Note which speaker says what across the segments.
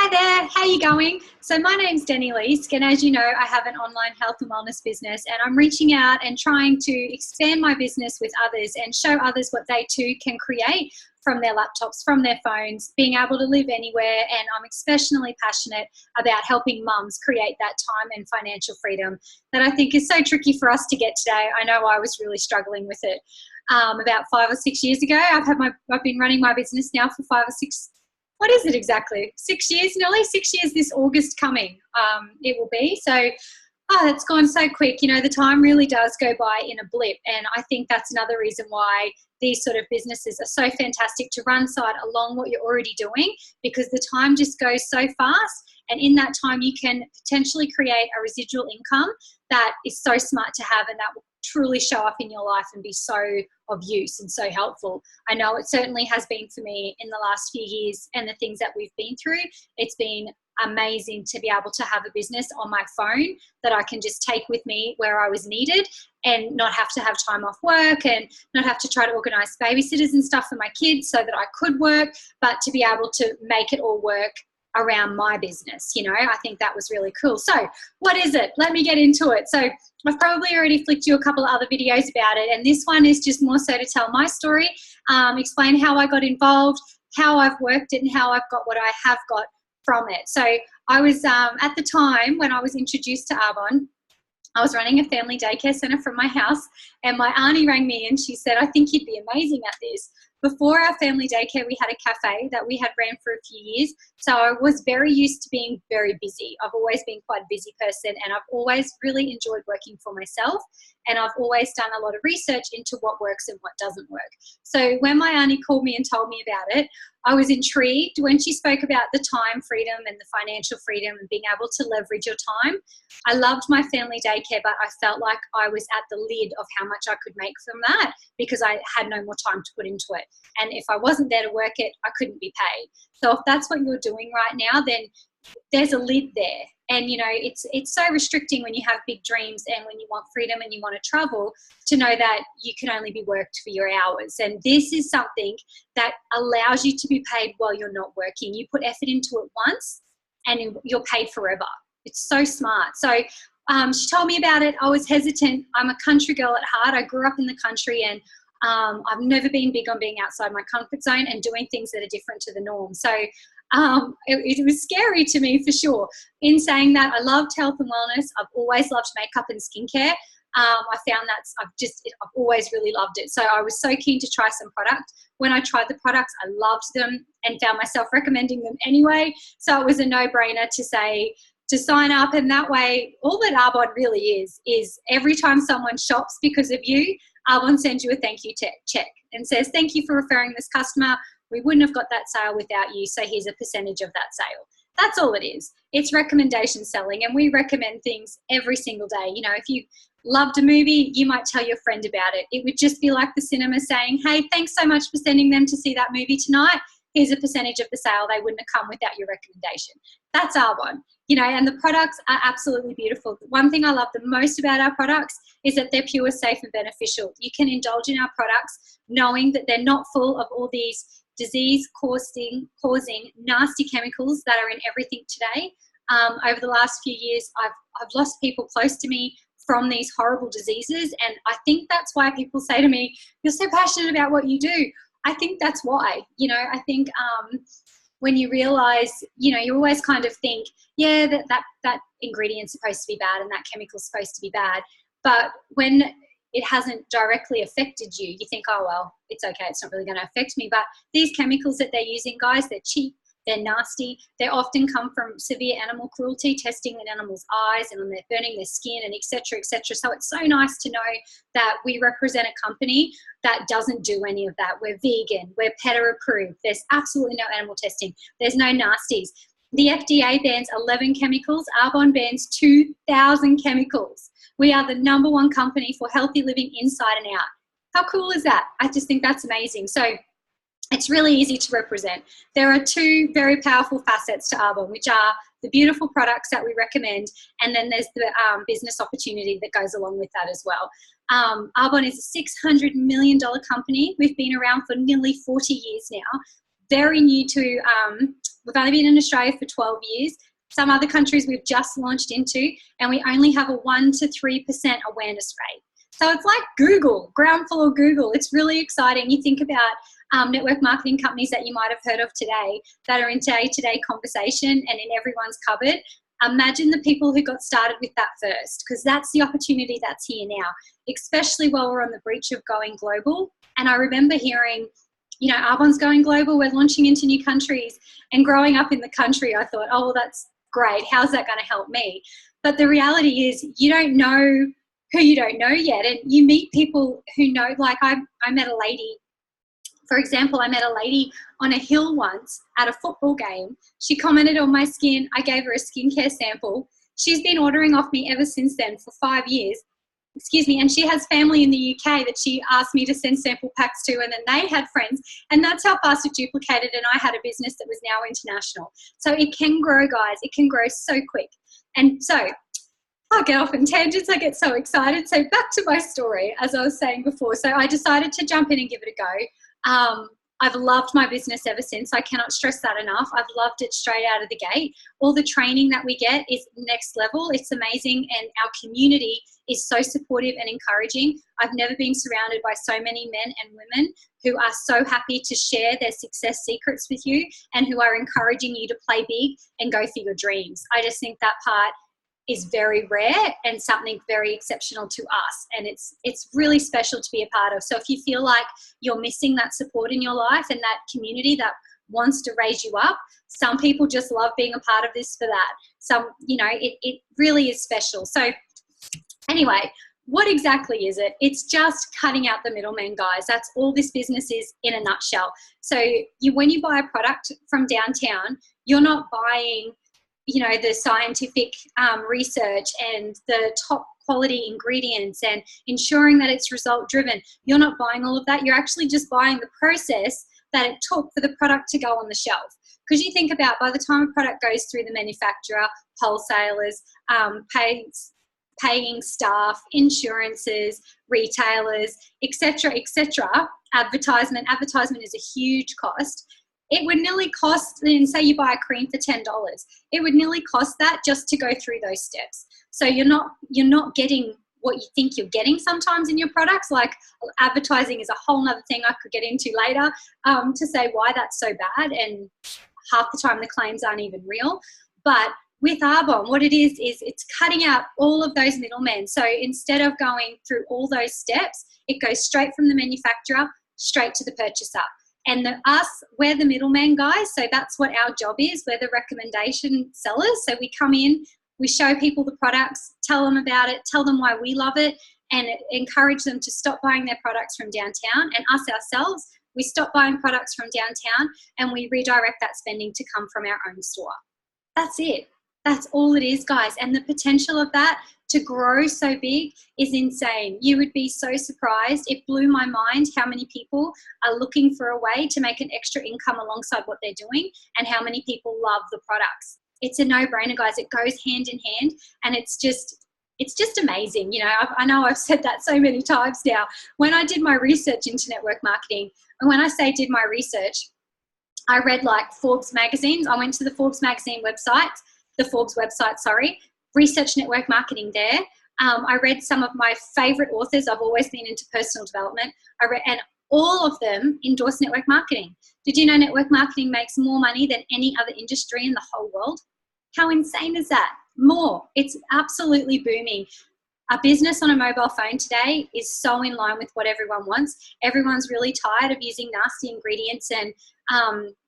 Speaker 1: Hi there, how are you going? So my name's Denny Leask, and as you know, I have an online health and wellness business, and I'm reaching out and trying to expand my business with others and show others what they too can create from their laptops, from their phones, being able to live anywhere. And I'm especially passionate about helping mums create that time and financial freedom that I think is so tricky for us to get today. I know I was really struggling with it about 5 or 6 years ago. I've been running my business now for 5 or 6. What is it exactly? 6 years, nearly 6 years this August coming, it will be. So, it's gone so quick. You know, the time really does go by in a blip. And I think that's another reason why these sort of businesses are so fantastic to run side along what you're already doing, because the time just goes so fast. And in that time, you can potentially create a residual income that is so smart to have, and that will truly show up in your life and be so of use and so helpful. I know it certainly has been for me in the last few years, and the things that we've been through. It's been amazing to be able to have a business on my phone that I can just take with me where I was needed, and not have to have time off work, and not have to try to organise babysitters and stuff for my kids so that I could work, but to be able to make it all work around my business. You know, I think that was really cool. So what is it? Let me get into it. So I've probably already flicked you a couple of other videos about it, and this one is just more so to tell my story, explain how I got involved, how I've worked it, and how I've got what I have got from it. So I was, at the time when I was introduced to Arbonne, I was running a family daycare centre from my house, and my auntie rang me and she said, I think you'd be amazing at this. Before our family daycare, we had a cafe that we had ran for a few years. So I was very used to being very busy. I've always been quite a busy person, and I've always really enjoyed working for myself. And I've always done a lot of research into what works and what doesn't work. So when my auntie called me and told me about it, I was intrigued when she spoke about the time freedom and the financial freedom and being able to leverage your time. I loved my family daycare, but I felt like I was at the lid of how much I could make from that, because I had no more time to put into it. And if I wasn't there to work it, I couldn't be paid. So if that's what you're doing right now, then there's a lid there. And, you know, it's so restricting when you have big dreams and when you want freedom and you want to travel, to know that you can only be worked for your hours. And this is something that allows you to be paid while you're not working. You put effort into it once and you're paid forever. It's so smart. So she told me about it. I was hesitant. I'm a country girl at heart. I grew up in the country, and I've never been big on being outside my comfort zone and doing things that are different to the norm. So it was scary to me, for sure. In saying that, I loved health and wellness. I've always loved makeup and skincare. I found that I've always really loved it. So I was so keen to try some product. When I tried the products, I loved them and found myself recommending them anyway. So it was a no-brainer to sign up. And that way, all that Arbonne really is every time someone shops because of you, Arbonne sends you a thank you check and says, thank you for referring this customer. We wouldn't have got that sale without you, so here's a percentage of that sale. That's all it is. It's recommendation selling, and we recommend things every single day. You know, if you loved a movie, you might tell your friend about it. It would just be like the cinema saying, hey, thanks so much for sending them to see that movie tonight. Here's a percentage of the sale. They wouldn't have come without your recommendation. That's Arbonne. You know, and the products are absolutely beautiful. One thing I love the most about our products is that they're pure, safe, and beneficial. You can indulge in our products knowing that they're not full of all these disease-causing nasty chemicals that are in everything today. Over the last few years, I've lost people close to me from these horrible diseases, and I think that's why people say to me, you're so passionate about what you do. I think that's why. You know, I think when you realise, you know, you always kind of think, yeah, that ingredient's supposed to be bad and that chemical's supposed to be bad. But when it hasn't directly affected you, you think, oh, well, it's okay, it's not really going to affect me. But these chemicals that they're using, guys, they're cheap, they're nasty. They often come from severe animal cruelty, testing in animals' eyes and on burning their skin, and et cetera, et cetera. So it's so nice to know that we represent a company that doesn't do any of that. We're vegan, we're PETA approved. There's absolutely no animal testing. There's no nasties. The FDA bans 11 chemicals. Arbonne bans 2,000 chemicals. We are the #1 company for healthy living inside and out. How cool is that? I just think that's amazing. So it's really easy to represent. There are two very powerful facets to Arbonne, which are the beautiful products that we recommend, and then there's the business opportunity that goes along with that as well. Arbonne is a $600 million company. We've been around for nearly 40 years now. very new to, we've only been in Australia for 12 years. Some other countries we've just launched into, and we only have a 1 to 3% awareness rate. So it's like Google, ground floor Google. It's really exciting. You think about network marketing companies that you might have heard of today that are in day-to-day conversation and in everyone's cupboard. Imagine the people who got started with that first, because that's the opportunity that's here now, especially while we're on the breach of going global. And I remember hearing, you know, Arbonne's going global, we're launching into new countries. And growing up in the country, I thought, oh, well, that's great. How's that going to help me? But the reality is you don't know who you don't know yet. And you meet people who know, like I met a lady, for example, I met a lady on a hill once at a football game. She commented on my skin. I gave her a skincare sample. She's been ordering off me ever since then for 5 years. Excuse me. And she has family in the UK that she asked me to send sample packs to, and then they had friends. And that's how fast it duplicated. And I had a business that was now international. So it can grow, guys. It can grow so quick. And so I'll get off in tangents. I get so excited. So back to my story, as I was saying before. So I decided to jump in and give it a go. I've loved my business ever since. I cannot stress that enough. I've loved it straight out of the gate. All the training that we get is next level. It's amazing. And our community is so supportive and encouraging. I've never been surrounded by so many men and women who are so happy to share their success secrets with you and who are encouraging you to play big and go for your dreams. I just think that part is very rare and something very exceptional to us. And it's really special to be a part of. So if you feel like you're missing that support in your life and that community that wants to raise you up, some people just love being a part of this for that. Some, you know, it really is special. So anyway, what exactly is it? It's just cutting out the middleman, guys. That's all this business is in a nutshell. So when you buy a product from Downtown, you're not buying, you know, the scientific research and the top quality ingredients and ensuring that it's result driven. You're not buying all of that. You're actually just buying the process that it took for the product to go on the shelf. Because you think about, by the time a product goes through the manufacturer, wholesalers, paying staff, insurances, retailers, etc., advertisement is a huge cost. It would nearly cost, and say you buy a cream for $10, it would nearly cost that just to go through those steps. So you're not getting what you think you're getting sometimes in your products. Like advertising is a whole nother thing I could get into later to say why that's so bad, and half the time the claims aren't even real. But with Arbonne, what it is it's cutting out all of those middlemen. So instead of going through all those steps, it goes straight from the manufacturer straight to the purchaser. And we're the middleman, guys. So that's what our job is. We're the recommendation sellers. So we come in, we show people the products, tell them about it, tell them why we love it, and encourage them to stop buying their products from Downtown. And us ourselves, we stop buying products from Downtown and we redirect that spending to come from our own store. That's it. That's all it is, guys. And the potential of that to grow so big is insane. You would be so surprised. It blew my mind how many people are looking for a way to make an extra income alongside what they're doing, and how many people love the products. It's a no-brainer, guys. It goes hand in hand, and it's just amazing. You know, I know I've said that so many times now. When I did my research into network marketing, and when I say did my research, I read like Forbes magazines. I went to the Forbes magazine website, research network marketing there. I read some of my favorite authors. I've always been into personal development. And all of them endorse network marketing. Did you know network marketing makes more money than any other industry in the whole world? How insane is that? More. It's absolutely booming. A business on a mobile phone today is so in line with what everyone wants. Everyone's really tired of using nasty ingredients and,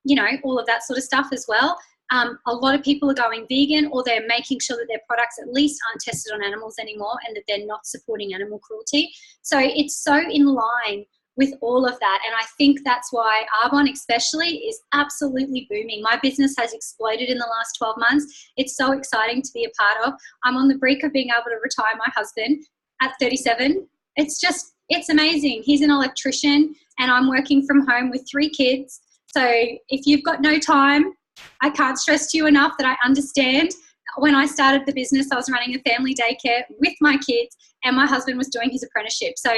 Speaker 1: you know, all of that sort of stuff as well. A lot of people are going vegan, or they're making sure that their products at least aren't tested on animals anymore, and that they're not supporting animal cruelty. So it's so in line with all of that. And I think that's why Arbonne especially is absolutely booming. My business has exploded in the last 12 months. It's so exciting to be a part of. I'm on the brink of being able to retire my husband at 37. It's amazing. He's an electrician and I'm working from home with 3 kids. So if you've got no time, I can't stress to you enough that I understand. When I started the business, I was running a family daycare with my kids and my husband was doing his apprenticeship. So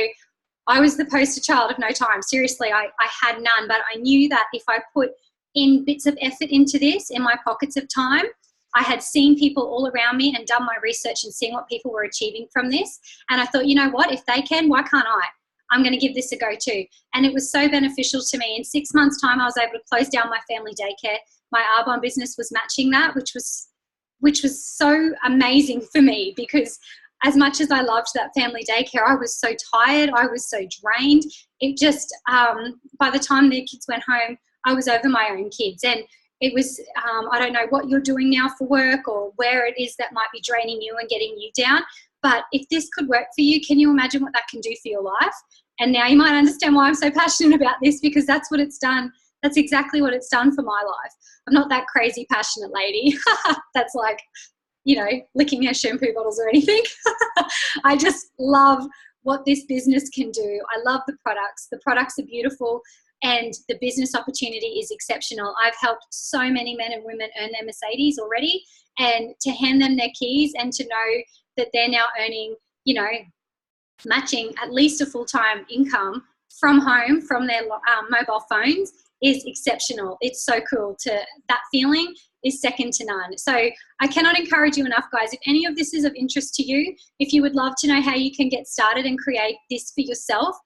Speaker 1: I was the poster child of no time. Seriously, I had none, but I knew that if I put in bits of effort into this, in my pockets of time. I had seen people all around me and done my research and seeing what people were achieving from this. And I thought, you know what, if they can, why can't I? I'm going to give this a go too. And it was so beneficial to me. In 6 months' time, I was able to close down my family daycare. My Arbonne business was matching that, which was so amazing for me, because as much as I loved that family daycare, I was so tired. I was so drained. It just, by the time their kids went home, I was over my own kids. And it was, I don't know what you're doing now for work or where it is that might be draining you and getting you down. But if this could work for you, can you imagine what that can do for your life? And now you might understand why I'm so passionate about this, because that's what it's done. That's exactly what it's done for my life. I'm not that crazy passionate lady that's like, you know, licking her shampoo bottles or anything. I just love what this business can do. I love the products. The products are beautiful and the business opportunity is exceptional. I've helped so many men and women earn their Mercedes already, and to hand them their keys and to know that they're now earning, you know, matching at least a full-time income from home, from their mobile phones, is exceptional. It's so cool. That feeling is second to none. So I cannot encourage you enough, guys. If any of this is of interest to you, if you would love to know how you can get started and create this for yourself,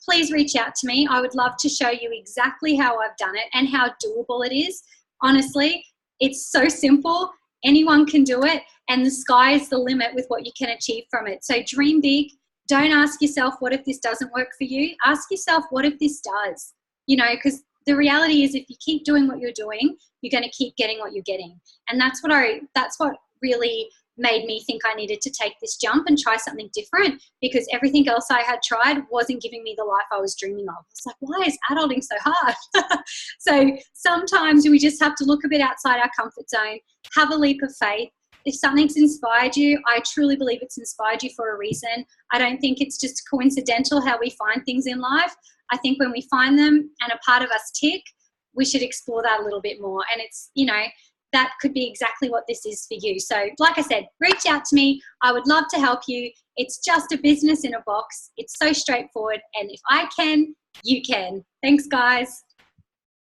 Speaker 1: please reach out to me. I would love to show you exactly how I've done it and how doable it is. Honestly, it's so simple. Anyone can do it, and the sky is the limit with what you can achieve from it. So dream big. Don't ask yourself, what if this doesn't work for you? Ask yourself, what if this does? You know, because the reality is if you keep doing what you're doing, you're going to keep getting what you're getting. And that's what really made me think I needed to take this jump and try something different, because everything else I had tried wasn't giving me the life I was dreaming of. It's like, why is adulting so hard? So sometimes we just have to look a bit outside our comfort zone, have a leap of faith. If something's inspired you, I truly believe it's inspired you for a reason. I don't think it's just coincidental how we find things in life. I think when we find them and a part of us tick, we should explore that a little bit more. And it's, you know, that could be exactly what this is for you. So like I said, reach out to me. I would love to help you. It's just a business in a box. It's so straightforward. And if I can, you can. Thanks, guys.